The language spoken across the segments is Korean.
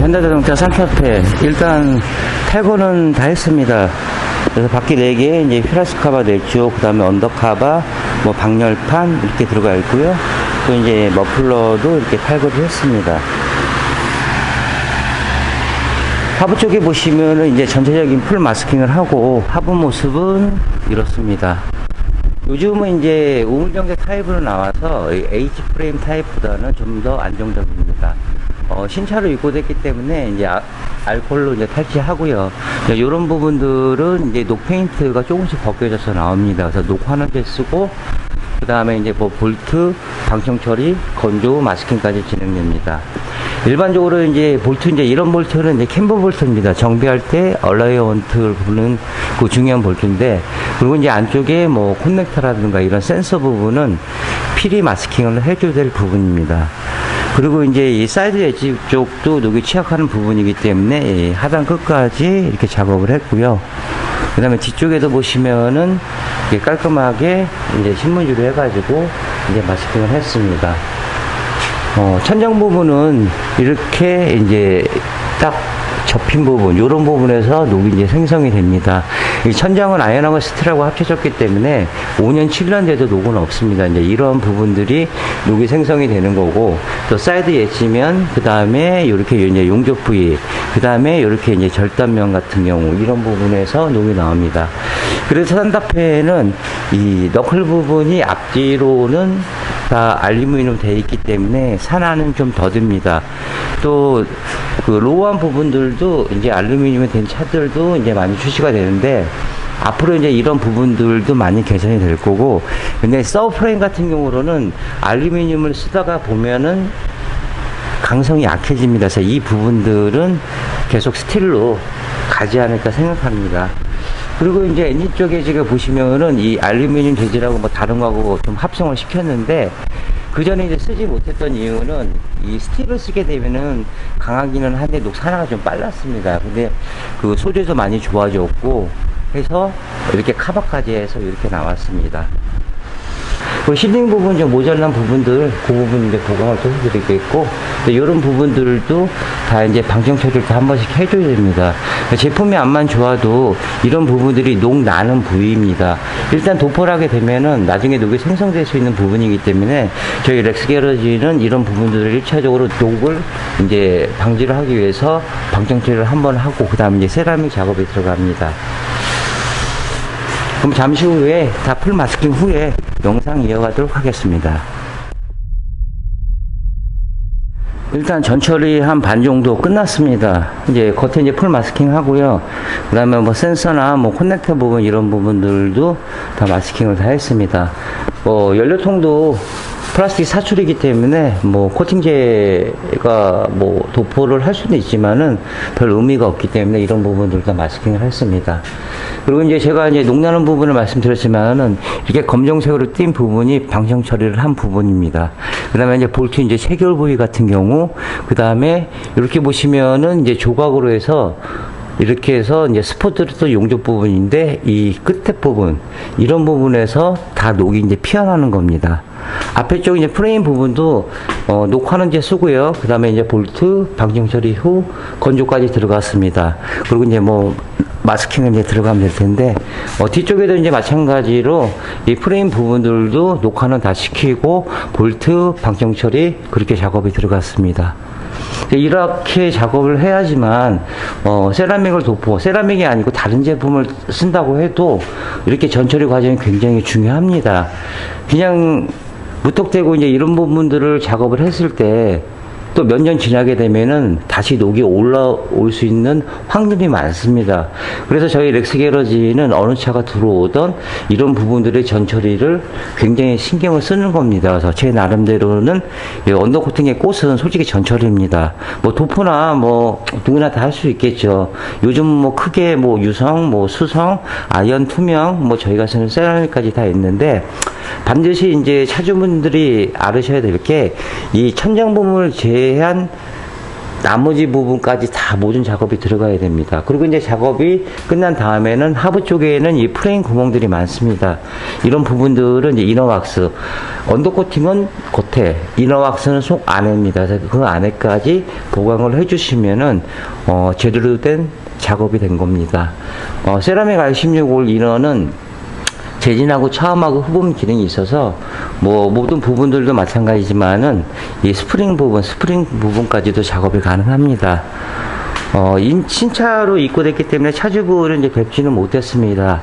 현대자동차 산타페 일단 탈거는 다 했습니다. 그래서 바퀴 4개, 이제 휘라스카바 4쪽, 그 다음에 언더카바, 뭐 방열판 이렇게 들어가 있고요. 또 이제 머플러도 이렇게 탈거를 했습니다. 하부 쪽에 보시면은 이제 전체적인 풀 마스킹을 하고 하부 모습은 이렇습니다. 요즘은 이제 우물정제 타입으로 나와서 H 프레임 타입보다는 좀 더 안정적입니다. 신차로 입고됐기 때문에 이제 알콜로 이제 탈취하고요. 이런 부분들은 이제 녹 페인트가 조금씩 벗겨져서 나옵니다. 그래서 녹 환원제 쓰고, 그 다음에 이제 뭐 볼트, 방청 처리, 건조, 마스킹까지 진행됩니다. 일반적으로 이제 볼트, 이제 이런 볼트는 이제 캠버 볼트입니다. 정비할 때 얼라이언트를 부는 그 중요한 볼트인데, 그리고 이제 안쪽에 뭐 커넥터라든가 이런 센서 부분은 필히 마스킹을 해줘야 될 부분입니다. 그리고 이제 이 사이드 엣지 쪽도 녹이 취약하는 부분이기 때문에 하단 끝까지 이렇게 작업을 했고요. 그 다음에 뒤쪽에도 보시면은 이렇게 깔끔하게 이제 신문지로 해가지고 이제 마스킹을 했습니다. 천장 부분은 이렇게 이제 딱 접힌 부분, 이런 부분에서 녹이 이제 생성이 됩니다. 이 천장은 아연하고 스틸하고 합쳐졌기 때문에 5년, 7년 돼도 녹은 없습니다. 이제 이런 부분들이 녹이 생성이 되는 거고, 또 사이드 엣지면, 그 다음에 이렇게 이제 용접 부위, 그 다음에 이렇게 이제 절단면 같은 경우, 이런 부분에서 녹이 나옵니다. 그래서 산타페는 이 너클 부분이 앞뒤로는 다 알루미늄 되어 있기 때문에 산화는 좀 더딥니다. 또 그 로우한 부분들도 이제 알루미늄이 된 차들도 이제 많이 출시가 되는데, 앞으로 이제 이런 부분들도 많이 개선이 될 거고, 근데 서브프레임 같은 경우로는 알루미늄을 쓰다가 보면은 강성이 약해집니다. 그래서 이 부분들은 계속 스틸로 가지 않을까 생각합니다. 그리고 이제 엔진 쪽에 지금 보시면은 이 알루미늄 재질하고 뭐 다른 거하고 좀 합성을 시켰는데, 그 전에 이제 쓰지 못했던 이유는 이 스틸을 쓰게 되면은 강하기는 한데 녹 산화가 좀 빨랐습니다. 근데 그 소재도 많이 좋아졌고 해서 이렇게 카바까지 해서 이렇게 나왔습니다. 그 실링 부분 좀 모자란 부분들, 그 부분 이제 보강을 또 해드리겠고, 이런 부분들도 다 이제 방청 처리를 한 번씩 해줘야 됩니다. 제품이 안만 좋아도 이런 부분들이 녹 나는 부위입니다. 일단 도포를 하게 되면은 나중에 녹이 생성될 수 있는 부분이기 때문에 저희 렉스 게러지는 이런 부분들을 1차적으로 녹을 이제 방지를 하기 위해서 방청 처리를 한번 하고, 그 다음에 이제 세라믹 작업에 들어갑니다. 그럼 잠시 후에 다 풀 마스킹 후에 영상 이어가도록 하겠습니다. 일단 전처리 한 반 정도 끝났습니다. 이제 겉에 이제 풀 마스킹 하고요. 그 다음에 뭐 센서나 뭐 커넥터 부분 이런 부분들도 다 마스킹을 다 했습니다. 연료통도 플라스틱 사출이기 때문에 뭐 코팅제가 뭐 도포를 할 수는 있지만은 별 의미가 없기 때문에 이런 부분들 다 마스킹을 했습니다. 그리고 이제 제가 이제 녹나는 부분을 말씀드렸지만은 이렇게 검정색으로 띈 부분이 방청 처리를 한 부분입니다. 그 다음에 이제 볼트 이제 체결 부위 같은 경우, 그 다음에 이렇게 보시면은 이제 조각으로 해서 이렇게 해서 이제 스포트도 용접 부분인데, 이 끝에 부분, 이런 부분에서 다 녹이 이제 피어나는 겁니다. 앞에 쪽 이제 프레임 부분도 녹 환원제 쓰고요. 그 다음에 이제 볼트, 방청 처리 후 건조까지 들어갔습니다. 그리고 이제 뭐 마스킹을 이제 들어가면 될 텐데, 뒤쪽에도 이제 마찬가지로 이 프레임 부분들도 녹 환원 다 시키고 볼트, 방청 처리 그렇게 작업이 들어갔습니다. 이렇게 작업을 해야지만 세라믹을 세라믹이 아니고 다른 제품을 쓴다고 해도 이렇게 전처리 과정이 굉장히 중요합니다. 그냥 무턱대고 이제 이런 부분들을 작업을 했을 때 또 몇 년 지나게 되면은 다시 녹이 올라올 수 있는 확률이 많습니다. 그래서 저희 렉스 게러지는 어느 차가 들어오던 이런 부분들의 전처리를 굉장히 신경을 쓰는 겁니다. 그래서 제 나름대로는 언더코팅의 꽃은 솔직히 전처리입니다. 뭐 도포나 뭐 누구나 다 할 수 있겠죠. 요즘 뭐 크게 뭐 유성, 뭐 수성, 아연 투명, 뭐 저희가 쓰는 세라믹까지 다 있는데, 반드시 이제 차주분들이 알으셔야 될 게, 이 천장 부분을 제외한 나머지 부분까지 다 모든 작업이 들어가야 됩니다. 그리고 이제 작업이 끝난 다음에는 하부 쪽에는 이 프레임 구멍들이 많습니다. 이런 부분들은 이제 이너왁스, 언더코팅은 겉에, 이너왁스는 속 안에입니다. 그래서 그 안에까지 보강을 해주시면은 제대로 된 작업이 된 겁니다. 세라믹 R16올 이너는 재진하고 차음하고 흡음 기능이 있어서 뭐 모든 부분들도 마찬가지지만은 이 스프링 부분까지도 작업이 가능합니다. 신차로 입고됐기 때문에 차주부를 이제 뵙지는 못했습니다.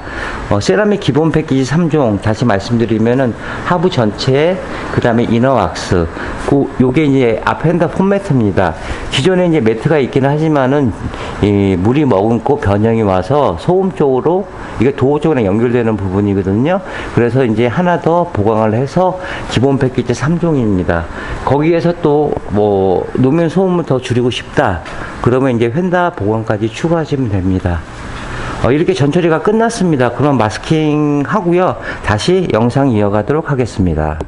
세라믹 기본 패키지 3종, 다시 말씀드리면은 하부 전체, 그 다음에 이너왁스, 요게 이제 앞핸더 폼매트입니다. 기존에 이제 매트가 있기는 하지만은, 물이 머금고 변형이 와서 소음 쪽으로, 이게 도어 쪽이랑 연결되는 부분이거든요. 그래서 이제 하나 더 보강을 해서 기본 패키지 3종입니다. 거기에서 또 뭐, 노면 소음을 더 줄이고 싶다. 그러면 이제 휀다 보강까지 추가하시면 됩니다. 이렇게 전처리가 끝났습니다. 그럼 마스킹 하고요. 다시 영상 이어가도록 하겠습니다.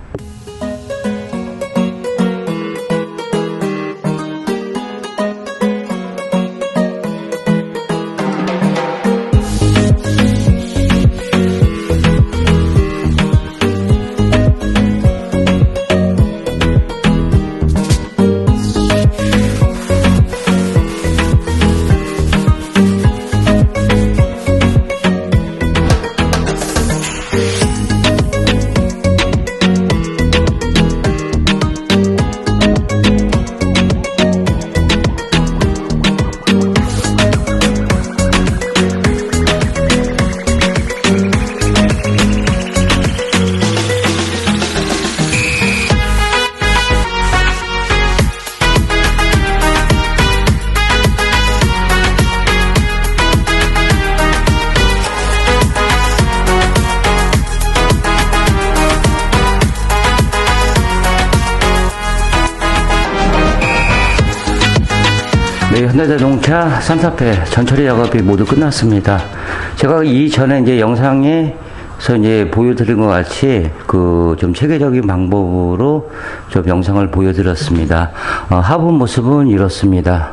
네, 현대자동차 산타페 전처리 작업이 모두 끝났습니다. 제가 이전에 이제 영상에서 이제 보여드린 것 같이 좀 체계적인 방법으로 좀 영상을 보여드렸습니다. 하부 모습은 이렇습니다.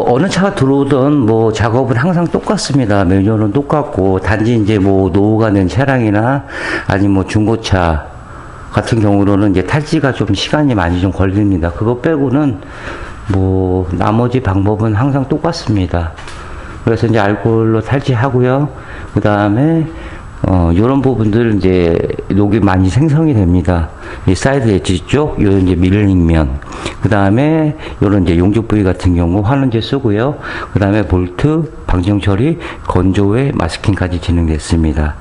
어느 차가 들어오던 작업은 항상 똑같습니다. 매뉴얼은 똑같고, 단지 이제 노후가 된 차량이나 아니면 중고차 같은 경우로는 이제 탈지가 좀 시간이 많이 좀 걸립니다. 그거 빼고는 나머지 방법은 항상 똑같습니다. 그래서 이제 알코올로 탈지하고요. 그 다음에 요런 부분들 이제 녹이 많이 생성이 됩니다. 이 사이드 엣지 쪽, 요 이제 밀링면. 그 다음에 요런 이제 용접 부위 같은 경우 환원제 쓰고요. 그 다음에 볼트, 방정 처리, 건조에 마스킹까지 진행됐습니다.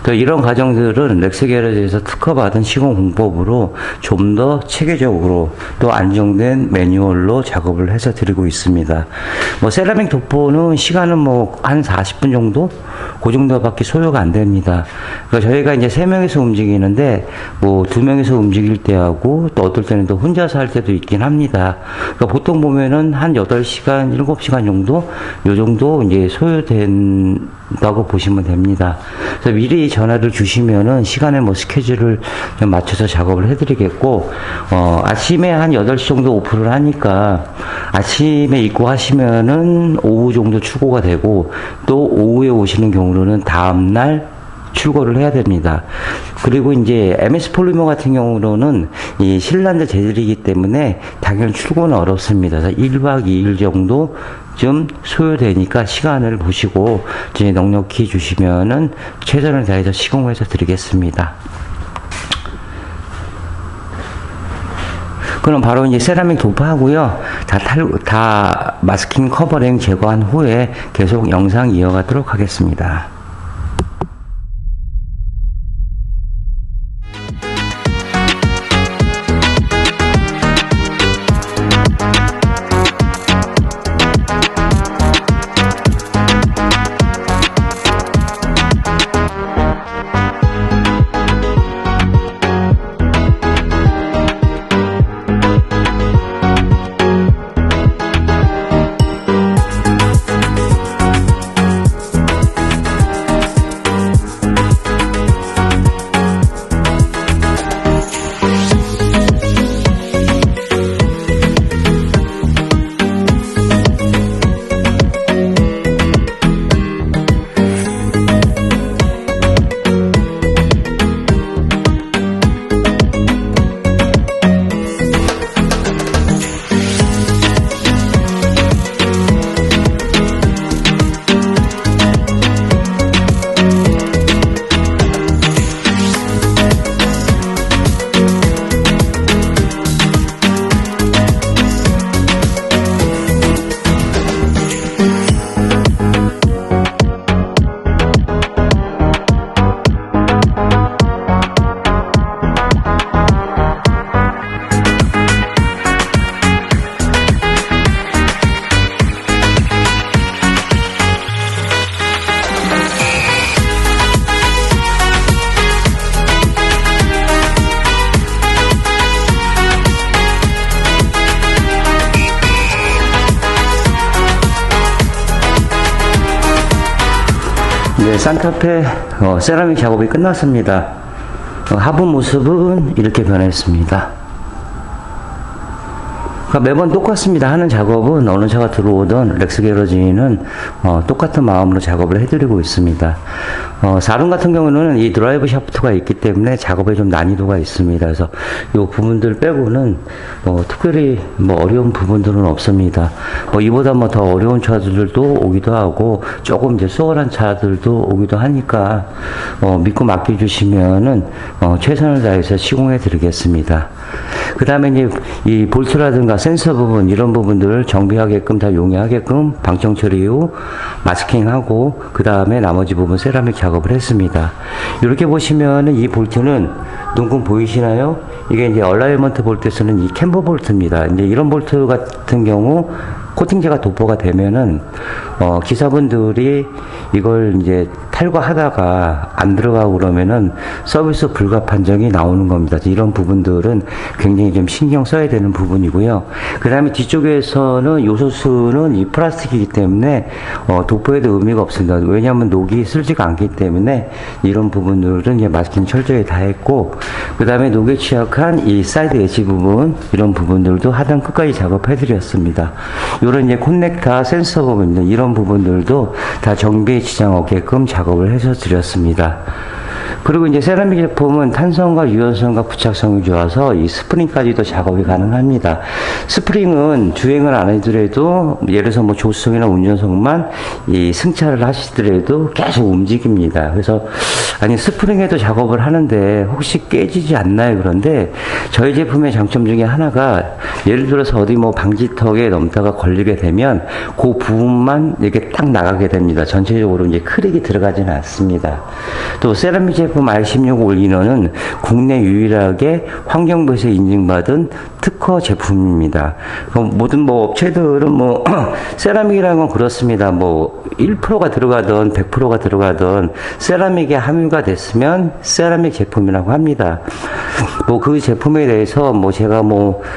또 이런 과정들은 렉스 게러지에서 특허받은 시공 공법으로 좀 더 체계적으로 또 안정된 매뉴얼로 작업을 해서 드리고 있습니다. 세라믹 도포는 시간은 한 40분 정도? 그 정도밖에 소요가 안 됩니다. 그러니까 저희가 이제 3명이서 움직이는데, 2명이서 움직일 때하고, 또 어떨 때는 또 혼자서 할 때도 있긴 합니다. 그러니까 보통 보면은 한 8시간, 7시간 정도? 요 정도 이제 소요된다고 보시면 됩니다. 그래서 미리 전화를 주시면은 시간에 스케줄을 좀 맞춰서 작업을 해드리겠고, 아침에 한 8시 정도 오픈을 하니까, 아침에 입고 하시면은 오후 정도 출고가 되고, 또 오후에 오시는 경우로는 다음날 출고를 해야 됩니다. 그리고 이제 MS 폴리머 같은 경우로는 이 신란드 재질이기 때문에 당연히 출고는 어렵습니다. 그래서 1박 2일 정도 좀 소요되니까 시간을 보시고 이제 넉넉히 주시면은 최선을 다해서 시공해서 드리겠습니다. 그럼 바로 이제 세라믹 도포하고요. 다 마스킹 커버링 제거한 후에 계속 영상 이어가도록 하겠습니다. 산타페 세라믹 작업이 끝났습니다. 하부 모습은 이렇게 변했습니다. 매번 똑같습니다. 하는 작업은 어느 차가 들어오던 렉스 게러지는 똑같은 마음으로 작업을 해드리고 있습니다. 4륜 같은 경우는 이 드라이브 샤프트가 있기 때문에 작업에 좀 난이도가 있습니다. 그래서 이 부분들 빼고는 특별히 어려운 부분들은 없습니다. 이보다 더 어려운 차들도 오기도 하고 조금 이제 수월한 차들도 오기도 하니까 믿고 맡겨주시면은 최선을 다해서 시공해 드리겠습니다. 그 다음에 이제 이 볼트라든가 센서 부분 이런 부분들을 정비하게끔 다 용이하게끔 방청 처리 후 마스킹하고 그 다음에 나머지 부분 세라믹 작업을 했습니다. 이렇게 보시면은 이 볼트는 눈금 보이시나요? 이게 이제 얼라이먼트 볼트에 쓰는 이 캠버 볼트입니다. 이제 이런 볼트 같은 경우 코팅제가 도포가 되면은 기사분들이 이걸 이제 탈거하다가 안 들어가고 그러면은 서비스 불가 판정이 나오는 겁니다. 이런 부분들은 굉장히 좀 신경 써야 되는 부분이고요. 그 다음에 뒤쪽에서는 요소수는 이 플라스틱이기 때문에 도포에도 의미가 없습니다. 왜냐하면 녹이 슬지가 않기 때문에 이런 부분들은 이제 마스킹 철저히 다 했고, 그 다음에 녹에 취약한 이 사이드 엣지 부분 이런 부분들도 하단 끝까지 작업해 드렸습니다. 이런 이제 콘넥터 센서 부분 이런 부분들도 다 정비에 지장 없게끔 작업을 해서 드렸습니다. 그리고 이제 세라믹 제품은 탄성과 유연성과 부착성이 좋아서 이 스프링까지도 작업이 가능합니다. 스프링은 주행을 안 해더라도 예를 들어서 조수석이나 운전석만 이 승차를 하시더라도 계속 움직입니다. 그래서 아니 스프링에도 작업을 하는데 혹시 깨지지 않나요? 그런데 저희 제품의 장점 중에 하나가 예를 들어서 어디 방지턱에 넘다가 걸리게 되면 그 부분만 이렇게 딱 나가게 됩니다. 전체적으로 이제 크랙이 들어가지는 않습니다. 또 세라믹 제품 R16 올인원은 국내 유일하게 환경부에서 인증받은 특허 제품입니다. 모든 업체들은 세라믹이라는 건 그렇습니다. 1%가 들어가든 100%가 들어가든 세라믹에 함유가 됐으면 세라믹 제품이라고 합니다. 그 제품에 대해서 제가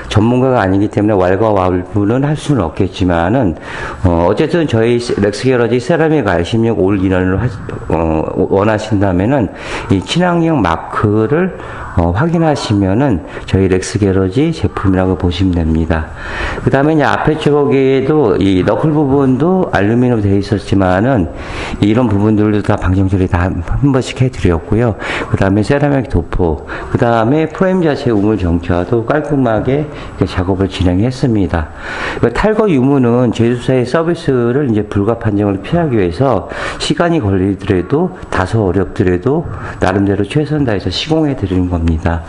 전문가가 아니기 때문에 왈가왈부는 할 수는 없겠지만은 어쨌든 저희 렉스 게러지 세라믹 R16 올인원을 원하신다면은 이 친환경 마크를 확인하시면은 저희 렉스 게러지 제품이라고 보시면 됩니다. 그 다음에 이제 앞에 쪽에도 이 너클 부분도 알루미늄으로 되어 있었지만은 이런 부분들도 다 방정 처리 다 한 번씩 해드렸고요. 그 다음에 세라믹 도포, 그 다음에 프레임 자체 우물 정차도 깔끔하게 작업을 진행했습니다. 탈거 유무는 제조사의 서비스를 이제 불가 판정을 피하기 위해서 시간이 걸리더라도 다소 어렵더라도 나름대로 최선 다해서 시공해 드리는 겁니다.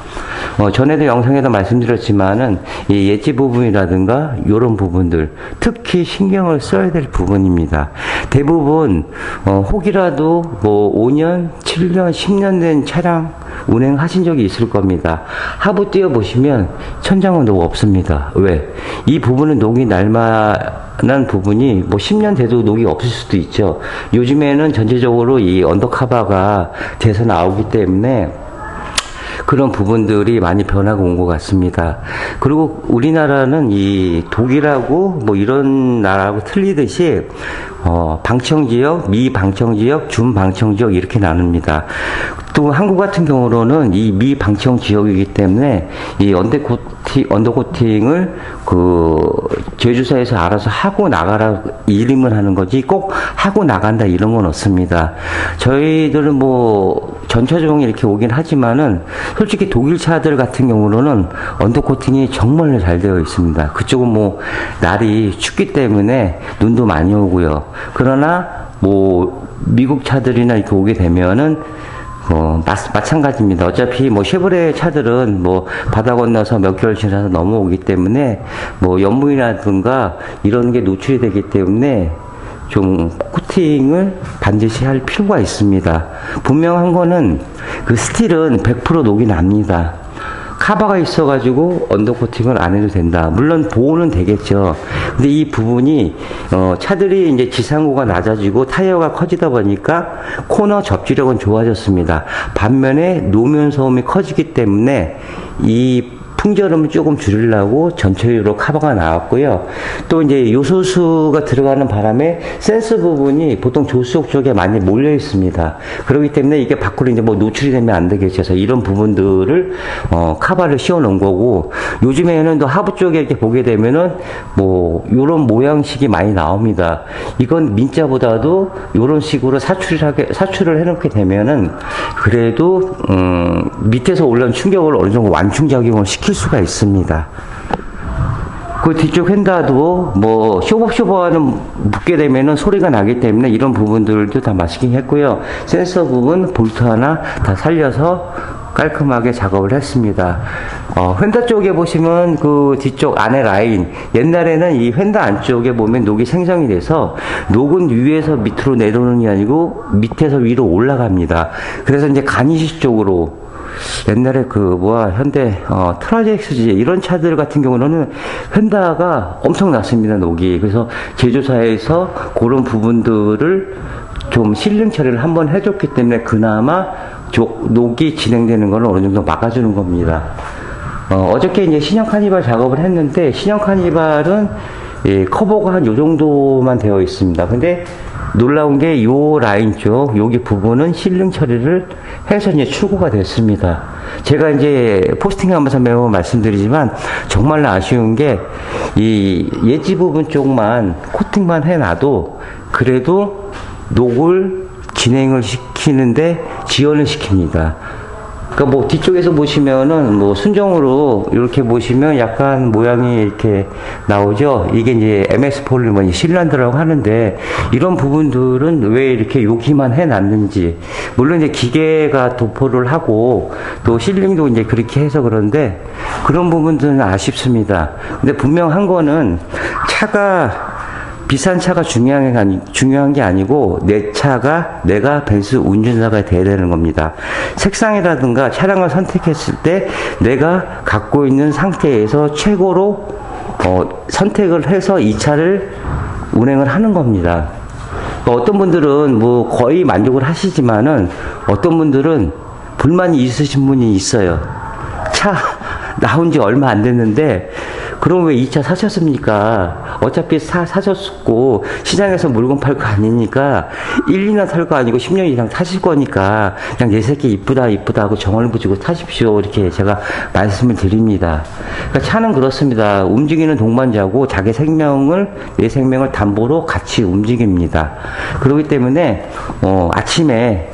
전에도 영상에도 말씀드렸지만은 이 엣지 부분이라든가 이런 부분들 특히 신경을 써야 될 부분입니다. 대부분 혹이라도 5년, 7년, 10년 된 차량 운행하신 적이 있을 겁니다. 하부 띄워보시면 천장은 녹 없습니다. 왜? 이 부분은 녹이 날만한 부분이 10년 돼도 녹이 없을 수도 있죠. 요즘에는 전체적으로 이 언더커버가 돼서 나오기 때문에 그런 부분들이 많이 변하고 온 것 같습니다. 그리고 우리나라는 이 독일하고 이런 나라하고 틀리듯이 방청지역, 미방청지역, 준방청지역 이렇게 나눕니다. 또 한국 같은 경우로는 이 미방청지역이기 때문에 이 언더코팅을 제조사에서 알아서 하고 나가라 이름을 하는 거지 꼭 하고 나간다 이런 건 없습니다. 저희들은 전차종이 이렇게 오긴 하지만은 솔직히 독일 차들 같은 경우로는 언더코팅이 정말로 잘 되어 있습니다. 그쪽은 날이 춥기 때문에 눈도 많이 오고요. 그러나 미국 차들이나 이렇게 오게 되면은 마찬가지입니다. 어차피 쉐보레 차들은 바다 건너서 몇 개월 지나서 넘어오기 때문에 연무이라든가 이런 게 노출이 되기 때문에 좀 코팅을 반드시 할 필요가 있습니다. 분명한 거는 그 스틸은 100% 녹이 납니다. 카바가 있어가지고 언더코팅을 안 해도 된다. 물론 보호는 되겠죠. 근데 이 부분이 차들이 이제 지상고가 낮아지고 타이어가 커지다 보니까 코너 접지력은 좋아졌습니다. 반면에 노면 소음이 커지기 때문에 이 풍절음을 조금 줄이려고 전체적으로 커버가 나왔고요. 또 이제 요소수가 들어가는 바람에 센서 부분이 보통 조수석 쪽에 많이 몰려 있습니다. 그렇기 때문에 이게 밖으로 이제 뭐 노출이 되면 안 되겠죠. 이런 부분들을 커버를 씌워 놓은 거고, 요즘에는 또 하부 쪽에 이렇게 보게 되면은 뭐 요런 모양식이 많이 나옵니다. 이건 민자보다도 요런 식으로 사출을 해놓게 되면은 그래도 밑에서 올라온 충격을 어느 정도 완충작용을 시킬 수가 있습니다. 그 뒤쪽 휀다도 뭐 쇼버쇼버는 붙게 되면은 소리가 나기 때문에 이런 부분들도 다 마스킹 했고요. 센서 부분 볼트 하나 다 살려서 깔끔하게 작업을 했습니다. 휀다 쪽에 보시면 그 뒤쪽 안에 라인, 옛날에는 이 휀다 안쪽에 보면 녹이 생성이 돼서 녹은 위에서 밑으로 내려오는 게 아니고 밑에서 위로 올라갑니다. 그래서 이제 가니시 쪽으로 옛날에 현대 트라젝스지 이런 차들 같은 경우는 휀다가 엄청났습니다, 녹이. 그래서 제조사에서 그런 부분들을 좀 실능 처리를 한번 해줬기 때문에 그나마 녹이 진행되는 거는 어느 정도 막아주는 겁니다. 어저께 이제 신형 카니발 작업을 했는데, 신형 카니발은 커버가 한 요 정도만 되어 있습니다. 근데 놀라운 게 요 라인 쪽, 여기 부분은 실능 처리를 해서 이제 출고가 됐습니다. 제가 이제 포스팅 하면서 매번 말씀드리지만, 정말로 아쉬운 게, 이 예지 부분 쪽만 코팅만 해놔도, 그래도 녹을 진행을 시키는데 지연을 시킵니다. 그러니까 뭐 뒤쪽에서 보시면은 뭐 순정으로 이렇게 보시면 약간 모양이 이렇게 나오죠. 이게 이제 MS 폴리머 실란드라고 하는데, 이런 부분들은 왜 이렇게 여기만 해놨는지, 물론 이제 기계가 도포를 하고 또 실링도 이제 그렇게 해서 그런데 그런 부분들은 아쉽습니다. 근데 분명한 거는 비싼 차가 중요한 게 아니고 내 차가 내가 벤츠 운전자가 돼야 되는 겁니다. 색상이라든가 차량을 선택했을 때 내가 갖고 있는 상태에서 최고로 선택을 해서 이 차를 운행을 하는 겁니다. 어떤 분들은 뭐 거의 만족을 하시지만은 어떤 분들은 불만이 있으신 분이 있어요. 차 나온 지 얼마 안 됐는데 그럼 왜 이 차 사셨습니까? 어차피 사셨고 시장에서 물건 팔 거 아니니까 1, 2년 탈 거 아니고 10년 이상 타실 거니까 그냥 내 새끼 이쁘다 하고 정을 붙이고 타십시오. 이렇게 제가 말씀을 드립니다. 그러니까 차는 그렇습니다. 움직이는 동반자고 내 생명을 담보로 같이 움직입니다. 그렇기 때문에 아침에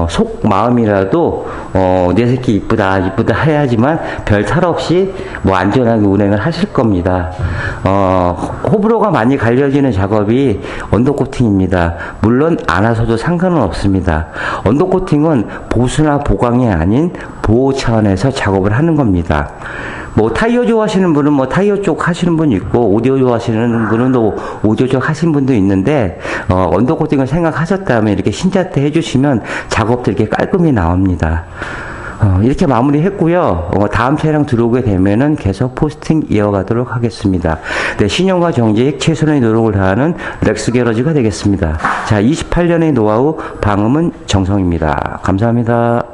속 마음이라도 내 새끼 이쁘다 해야지만 별 탈 없이 뭐 안전하게 운행을 하실 겁니다. 호불호가 많이 갈려지는 작업이 언더코팅입니다. 물론 안 하셔도 상관은 없습니다. 언더코팅은 보수나 보강이 아닌 보호 차원에서 작업을 하는 겁니다. 뭐 타이어 좋아하시는 분은 뭐 타이어 쪽 하시는 분이 있고, 오디오 좋아하시는 분은 또 오디오 쪽 하시는 분도 있는데, 언더코팅을 생각하셨다면 이렇게 신자태 해주시면 작업도 이렇게 깔끔히 나옵니다. 이렇게 마무리했고요. 다음 차량 들어오게 되면은 계속 포스팅 이어가도록 하겠습니다. 네, 신용과 정직 최선의 노력을 다하는 렉스 게러지가 되겠습니다. 자, 28년의 노하우 방음은 정성입니다. 감사합니다.